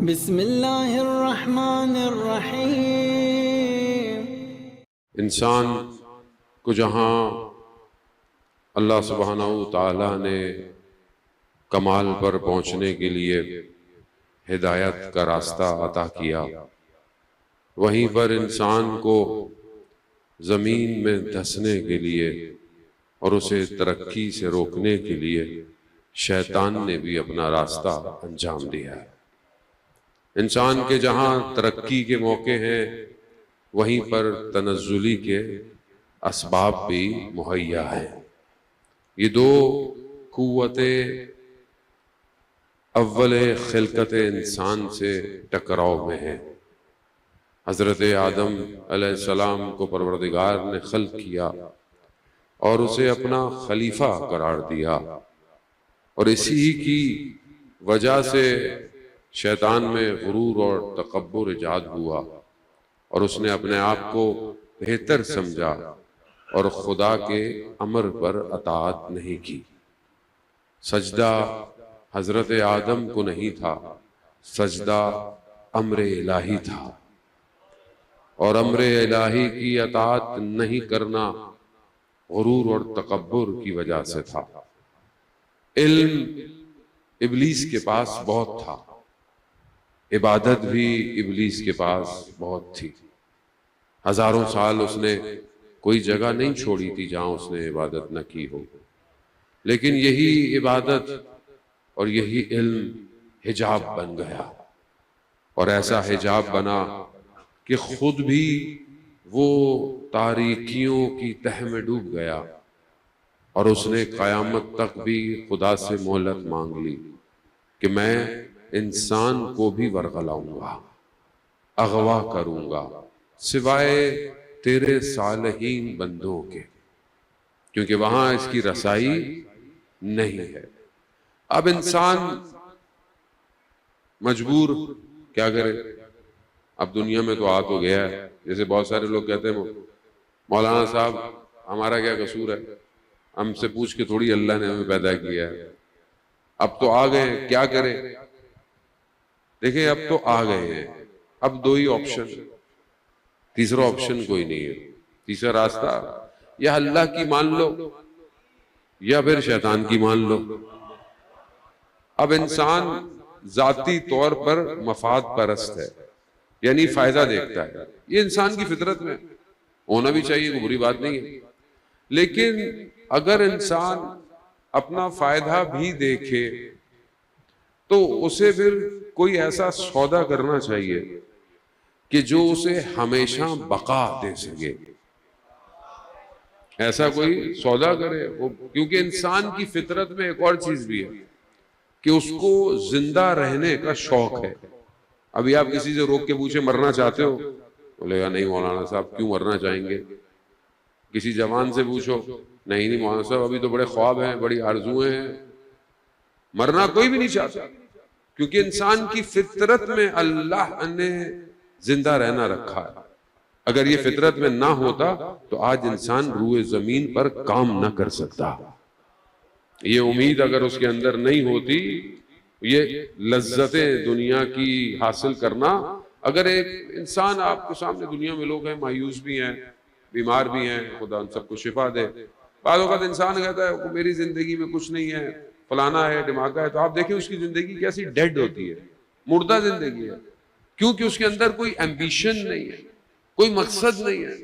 بسم اللہ الرحمن الرحیم۔ انسان کو جہاں اللہ سبحانہ وتعالی نے کمال پر پہنچنے کے لیے ہدایت کا راستہ عطا کیا، وہیں پر انسان کو زمین میں دھسنے کے لیے اور اسے ترقی سے روکنے کے لیے شیطان نے بھی اپنا راستہ انجام دیا ہے۔ انسان کے جہاں ترقی کے موقع ہیں وہیں پر تنزلی کے اسباب بھی مہیا ہیں۔ یہ دو قوتیں اول خلقت انسان سے ٹکراؤ میں ہیں۔ حضرت آدم علیہ السلام کو پروردگار نے خلق کیا اور اسے اپنا خلیفہ قرار دیا، اور اسی کی وجہ سے شیطان میں غرور اور تکبر ایجاد ہوا، اور اس نے اپنے آپ کو بہتر سمجھا اور خدا کے امر پر اطاعت نہیں کی۔ سجدہ حضرت آدم کو نہیں تھا، سجدہ امر الہی تھا، اور امر الہی کی اطاعت نہیں کرنا غرور اور تکبر کی وجہ سے تھا۔ علم ابلیس کے پاس بہت تھا، عبادت بھی ابلیس کے پاس بہت تھی۔ ہزاروں سال اس نے کوئی جگہ نہیں چھوڑی تھی جہاں اس نے عبادت نہ کی ہو، لیکن یہی عبادت اور یہی علم حجاب بن گیا، اور ایسا حجاب بنا کہ خود بھی وہ تاریکیوں کی تہ میں ڈوب گیا، اور اس نے قیامت تک بھی خدا سے مہلت مانگ لی کہ میں انسان کو بھی ورغلاؤں گا، اغوا کروں گا، سوائے تیرے صالحین بندوں کے، کیونکہ وہاں اس کی رسائی نہیں ہے۔ اب انسان مجبور کیا کرے؟ اب دنیا میں تو آ تو گیا ہے، جیسے بہت سارے لوگ کہتے ہیں مولانا صاحب ہمارا کیا قصور ہے، ہم سے پوچھ کے تھوڑی اللہ نے ہمیں پیدا کیا ہے، اب تو آ گئے کیا کریں؟ دیکھیں اب تو آ گئے ہیں، اب دو ہی آپشن، تیسرا آپشن کوئی نہیں ہے۔ تیسرا راستہ یا اللہ کی مان لو یا پھر شیطان کی مان لو۔ اب انسان ذاتی طور پر مفاد پرست ہے، یعنی فائدہ دیکھتا ہے، یہ انسان کی فطرت میں ہونا بھی چاہیے، کوئی بری بات نہیں ہے، لیکن اگر انسان اپنا فائدہ بھی دیکھے تو اسے پھر کوئی ایسا سودا کرنا چاہیے کہ جو اسے ہمیشہ بقا دے سکے، ایسا کوئی سودا کرے کیونکہ انسان کی فطرت میں ایک اور چیز بھی ہے کہ اس کو زندہ رہنے کا شوق ہے۔ ابھی آپ کسی سے روک کے پوچھیں مرنا چاہتے ہو، بولے گا نہیں مولانا صاحب کیوں مرنا چاہیں گے۔ کسی جوان سے پوچھو، نہیں مولانا صاحب ابھی تو بڑے خواب ہیں، بڑی آرزویں ہیں، مرنا کوئی بھی نہیں چاہتا، کیونکہ انسان کی فطرت میں اللہ نے زندہ رہنا رکھا ہے۔ اگر یہ فطرت میں نہ ہوتا تو آج انسان روئے زمین پر کام نہ کر سکتا۔ یہ امید اگر اس کے اندر نہیں ہوتی، یہ لذتیں دنیا کی حاصل کرنا، اگر ایک انسان آپ کے سامنے دنیا میں لوگ ہیں مایوس بھی ہیں، بیمار بھی ہیں، خدا ان سب کو شفا دے، بعض اوقات انسان کہتا ہے میری زندگی میں کچھ نہیں ہے، فلانا ہے، دھماکہ ہے، تو آپ دیکھیں اس کی زندگی کیسی ڈیڈ ہوتی ہے، مردہ زندگی ہے، کیونکہ اس کے اندر کوئی ایمبیشن نہیں ہے، کوئی مقصد نہیں ہے۔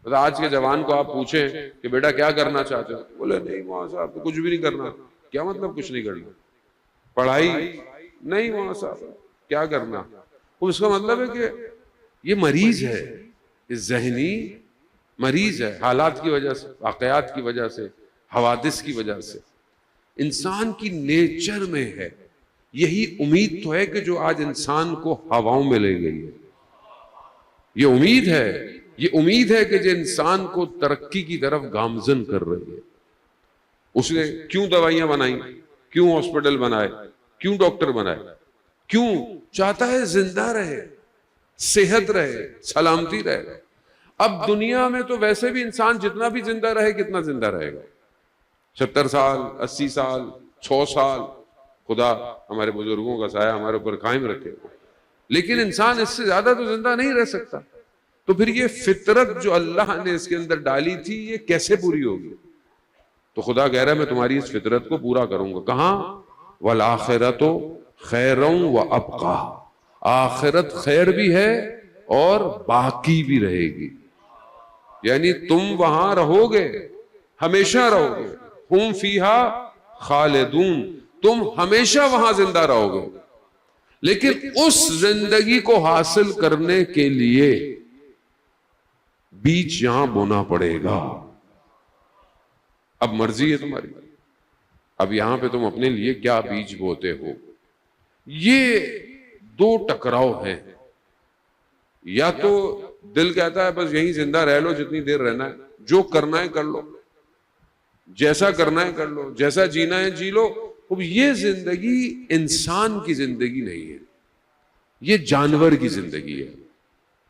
آج کے جوان کو آپ پوچھیں کہ بیٹا کیا کرنا چاہتے ہو، بولے نہیں مولانا صاحب کچھ بھی نہیں کرنا۔ کیا مطلب کچھ نہیں کرنا؟ پڑھائی نہیں مولانا صاحب کیا کرنا؟ اس کا مطلب ہے کہ یہ مریض ہے، یہ ذہنی مریض ہے، حالات کی وجہ سے، واقعات کی وجہ سے، حوادث کی وجہ سے، انسان کی نیچر میں ہے۔ یہی امید تو ہے کہ جو آج انسان کو ہواؤں میں لے گئی ہے، یہ امید ہے کہ جو انسان کو ترقی کی طرف گامزن کر رہی ہے۔ اس نے کیوں دوائیاں بنائیں، کیوں ہاسپٹل بنائے، کیوں ڈاکٹر بنائے؟ کیوں؟ چاہتا ہے زندہ رہے، صحت رہے، سلامتی رہے۔ اب دنیا میں تو ویسے بھی انسان جتنا بھی زندہ رہے کتنا زندہ رہے گا، 70 سال، 80 سال، 100 سال، خدا ہمارے بزرگوں کا سایہ ہمارے اوپر قائم رکھے۔ لیکن انسان اس سے زیادہ تو زندہ نہیں رہ سکتا. تو پھر یہ فطرت جو اللہ نے اس کے اندر ڈالی تھی یہ کیسے پوری ہوگی؟ تو خدا کہہ رہا ہے میں تمہاری اس فطرت کو پورا کروں گا. کہاں؟ وَالْآخِرَةُ خَيْرٌ وَأَبْقَىٰ، آخرت خیر بھی ہے اور باقی بھی رہے گی. یعنی تم وہاں رہو گے، ہمیشہ رہو گے. ہم فیہا خالدون، تم ہمیشہ وہاں زندہ رہو گے. لیکن اس زندگی کو حاصل کرنے کے لیے بیج یہاں بونا پڑے گا. اب مرضی ہے تمہاری، اب یہاں پہ تم اپنے لیے کیا بیج بوتے ہو. یہ دو ٹکراؤ ہیں. یا تو دل کہتا ہے بس یہیں زندہ رہ لو جتنی دیر رہنا ہے، جو کرنا ہے کر لو، جیسا کرنا ہے کر لو، جیسا جینا ہے جی لو. اب یہ زندگی انسان کی زندگی نہیں ہے، یہ جانور کی زندگی ہے.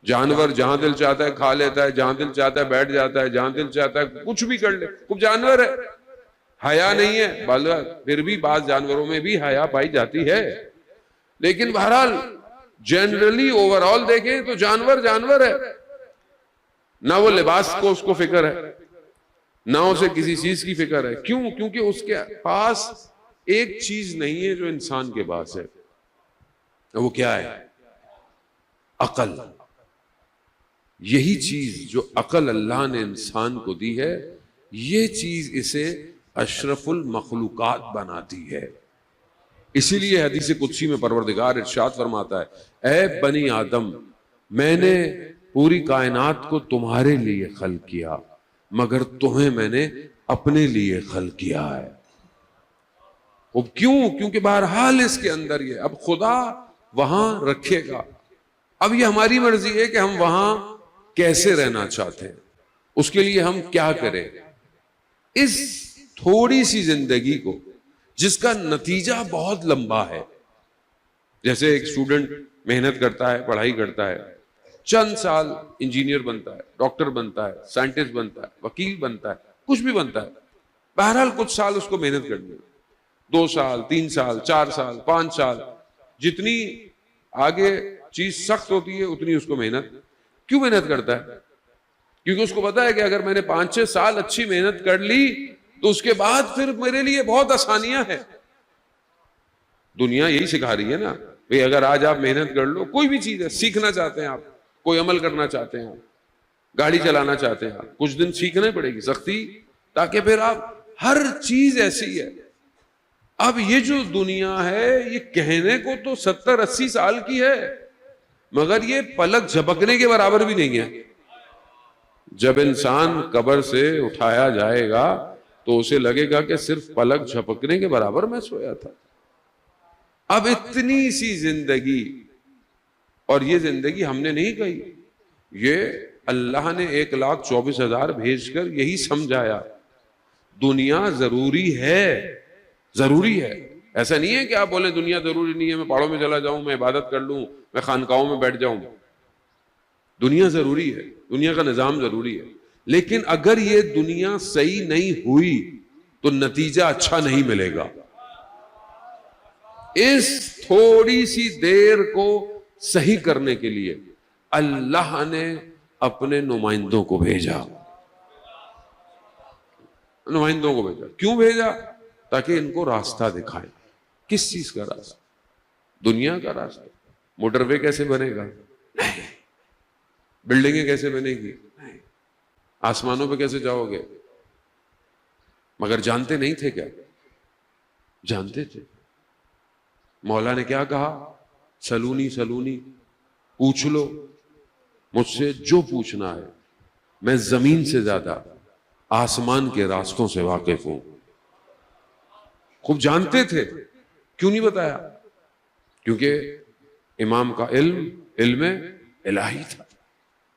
جانور جہاں دل چاہتا ہے کھا لیتا ہے، جہاں دل چاہتا ہے بیٹھ جاتا ہے، جہاں دل چاہتا ہے کچھ بھی کر لے. وہ جانور ہے، حیا نہیں ہے. پھر بھی بعض جانوروں میں بھی حیا پائی جاتی ہے. لیکن بہرحال جنرلی اوور آل دیکھیں تو جانور جانور ہے. نہ وہ لباس کو اس کو فکر ہے، نہ اسے کسی چیز کی فکر ہے. کیوں؟ کیونکہ اس کے پاس ایک چیز نہیں ہے جو انسان کے پاس ہے. وہ کیا ہے؟ عقل. یہی چیز جو عقل اللہ نے انسان کو دی ہے، یہ چیز اسے اشرف المخلوقات بناتی ہے. اسی لیے حدیث قدسی میں پروردگار ارشاد فرماتا ہے اے بنی آدم، میں نے پوری کائنات کو تمہارے لیے خلق کیا مگر تمہیں میں نے اپنے لیے خلق کیا ہے. اب کیوں؟ کیونکہ بہرحال اس کے اندر یہ اب خدا وہاں رکھے گا. اب یہ ہماری مرضی ہے کہ ہم وہاں کیسے رہنا چاہتے ہیں، اس کے لیے ہم کیا کریں. اس تھوڑی سی زندگی کو جس کا نتیجہ بہت لمبا ہے، جیسے ایک اسٹوڈنٹ محنت کرتا ہے، پڑھائی کرتا ہے، چند سال انجینئر بنتا ہے، ڈاکٹر بنتا ہے، سائنٹسٹ بنتا ہے، وکیل بنتا ہے، کچھ بھی بنتا ہے. بہرحال کچھ سال اس کو محنت کرنی ہے، 2 سال 3 سال 4 سال 5 سال. جتنی آگے چیز سخت ہوتی ہے اتنی اس کو محنت. کیوں محنت کرتا ہے؟ کیونکہ اس کو پتا ہے کہ اگر میں نے 5-6 سال اچھی محنت کر لی تو اس کے بعد پھر میرے لیے بہت آسانیاں ہیں. دنیا یہی سکھا رہی ہے نا بھئی اگر آج آپ محنت کر لو، کوئی بھی چیز ہے، سیکھنا چاہتے ہیں آپ، کوئی عمل کرنا چاہتے ہیں، گاڑی چلانا چاہتے ہیں، کچھ دن سیکھنا پڑے گی سختی، تاکہ پھر آپ ہر چیز ایسی ہے. اب یہ جو دنیا ہے یہ کہنے کو تو 70-80 سال کی ہے مگر یہ پلک جھپکنے کے برابر بھی نہیں ہے. جب انسان قبر سے اٹھایا جائے گا تو اسے لگے گا کہ صرف پلک جھپکنے کے برابر میں سویا تھا. اب اتنی سی زندگی، اور یہ زندگی ہم نے نہیں کہی، یہ اللہ نے 1,24,000 بھیج کر یہی سمجھایا دنیا ضروری ہے. ضروری ہے. ایسا نہیں ہے کہ آپ بولیں دنیا ضروری نہیں ہے، میں پہاڑوں میں چلا جاؤں، میں عبادت کر لوں، میں خانقاہوں میں بیٹھ جاؤں. دنیا ضروری ہے، دنیا کا نظام ضروری ہے. لیکن اگر یہ دنیا صحیح نہیں ہوئی تو نتیجہ اچھا نہیں ملے گا. اس تھوڑی سی دیر کو صحیح کرنے کے لیے اللہ نے اپنے نمائندوں کو بھیجا. نمائندوں کو بھیجا. کیوں بھیجا؟ تاکہ ان کو راستہ دکھائیں. کس چیز کا راستہ؟ دنیا کا راستہ. موٹر وے کیسے بنے گا؟ نہیں. بلڈنگیں کیسے بنے گی؟ نہیں. آسمانوں پہ کیسے جاؤ گے؟ مگر جانتے نہیں تھے کیا؟ جانتے تھے. مولا نے کیا کہا؟ سلونی سلونی، پوچھ لو مجھ سے جو پوچھنا ہے، میں زمین سے زیادہ آسمان کے راستوں سے واقف ہوں. خوب جانتے تھے. کیوں نہیں بتایا؟ کیونکہ امام کا علم الہی تھا.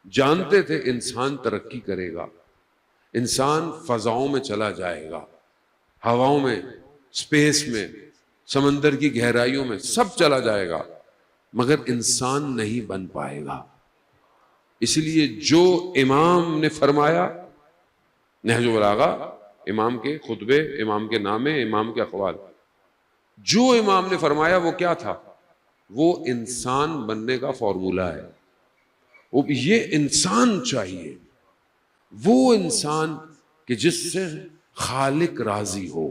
جانتے تھے انسان ترقی کرے گا، انسان فضاؤں میں چلا جائے گا، ہواؤں میں، اسپیس میں، سمندر کی گہرائیوں میں، سب چلا جائے گا مگر انسان نہیں بن پائے گا. اس لیے جو امام نے فرمایا، نہج البلاغہ، امام کے خطبے، امام کے نامے، امام کے اقوال، جو امام نے فرمایا وہ کیا تھا؟ وہ انسان بننے کا فارمولا ہے. وہ یہ انسان چاہیے، وہ انسان کہ جس سے خالق راضی ہو.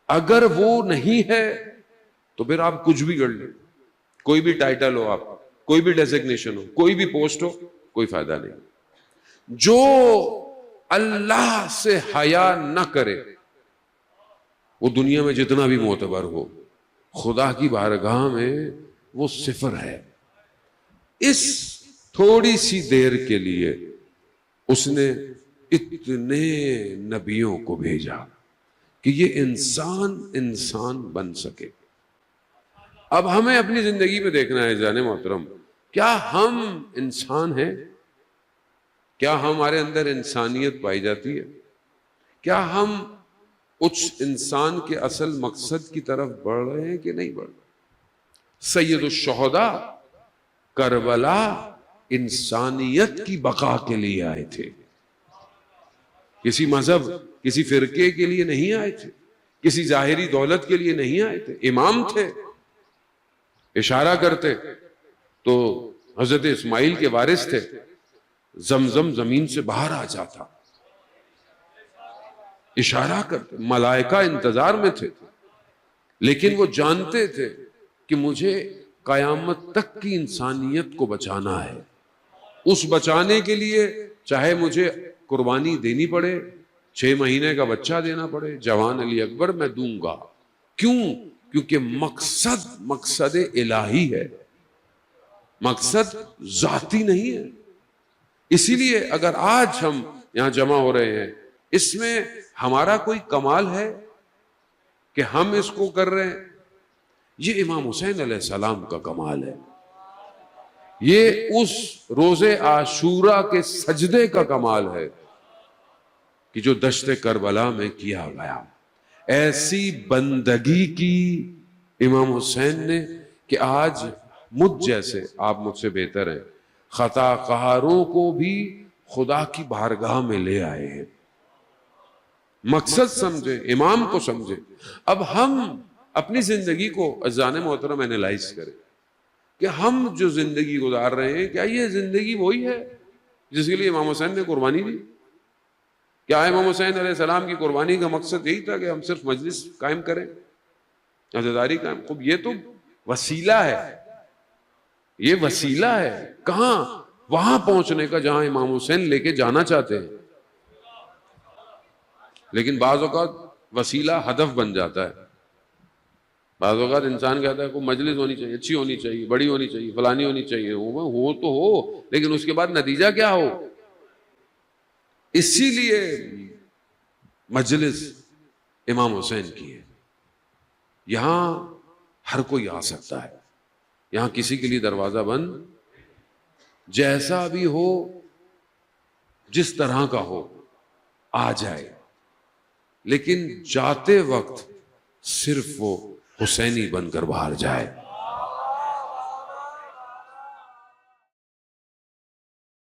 اگر وہ نہیں ہے تو پھر آپ کچھ بھی کر لیں، کوئی بھی ٹائٹل ہو، آپ کوئی بھی ڈیزگنیشن ہو، کوئی بھی پوسٹ ہو، کوئی فائدہ نہیں. جو اللہ سے حیا نہ کرے وہ دنیا میں جتنا بھی معتبر ہو، خدا کی بارگاہ میں وہ صفر ہے. اس تھوڑی سی دیر کے لیے اس نے اتنے نبیوں کو بھیجا کہ یہ انسان بن سکے. اب ہمیں اپنی زندگی میں دیکھنا ہے جان محترم، کیا ہم انسان ہیں؟ کیا ہمارے اندر انسانیت پائی جاتی ہے؟ کیا ہم اس انسان کے اصل مقصد کی طرف بڑھ رہے ہیں کہ نہیں بڑھ رہے؟ سید الشہداء کربلا انسانیت کی بقا کے لیے آئے تھے، کسی مذہب کسی فرقے کے لیے نہیں آئے تھے، کسی ظاہری دولت کے لیے نہیں آئے تھے. امام تھے، اشارہ کرتے تو حضرت اسماعیل کے وارث تھے، زمزم زمین سے باہر آ جاتا، اشارہ کرتے، ملائکہ انتظار میں تھے. لیکن وہ جانتے تھے کہ مجھے قیامت تک کی انسانیت کو بچانا ہے. اس بچانے کے لیے چاہے مجھے قربانی دینی پڑے، 6 مہینے کا بچہ دینا پڑے، جوان علی اکبر میں دوں گا. کیوں؟ کیونکہ مقصد الہی ہے، مقصد ذاتی نہیں ہے. اسی لیے اگر آج ہم یہاں جمع ہو رہے ہیں، اس میں ہمارا کوئی کمال ہے کہ ہم اس کو کر رہے ہیں؟ یہ امام حسین علیہ السلام کا کمال ہے، یہ اس روز عاشورہ کے سجدے کا کمال ہے کہ جو دشت کربلا میں کیا گیا. ایسی بندگی کی امام حسین نے کہ آج مجھ جیسے، آپ مجھ سے بہتر ہیں، خطا کاروں کو بھی خدا کی بارگاہ میں لے آئے ہیں. مقصد سمجھے، امام کو سمجھے. اب ہم اپنی زندگی کو عزیزان محترم اینالائز کریں کہ ہم جو زندگی گزار رہے ہیں، کیا یہ زندگی وہی ہے جس کے لیے امام حسین نے قربانی دی؟ کیا امام حسین علیہ السلام کی قربانی کا مقصد یہی تھا کہ ہم صرف مجلس قائم کریں، عزاداری قائم؟ خب یہ تو وسیلہ ہے، یہ وسیلہ ہے. کہاں؟ وہاں پہنچنے کا جہاں امام حسین لے کے جانا چاہتے ہیں. لیکن بعض اوقات وسیلہ ہدف بن جاتا ہے. بعض اوقات انسان کہتا ہے کوئی مجلس ہونی چاہیے، اچھی ہونی چاہیے، بڑی ہونی چاہیے، فلانی ہونی چاہیے. ہو تو ہو، لیکن اس کے بعد نتیجہ کیا ہو. اسی لیے مجلس امام حسین کی ہے. یہاں ہر کوئی آ سکتا ہے، یہاں کسی کے لیے دروازہ بند، جیسا بھی ہو، جس طرح کا ہو، آ جائے. لیکن جاتے وقت صرف وہ حسینی بن کر باہر جائے.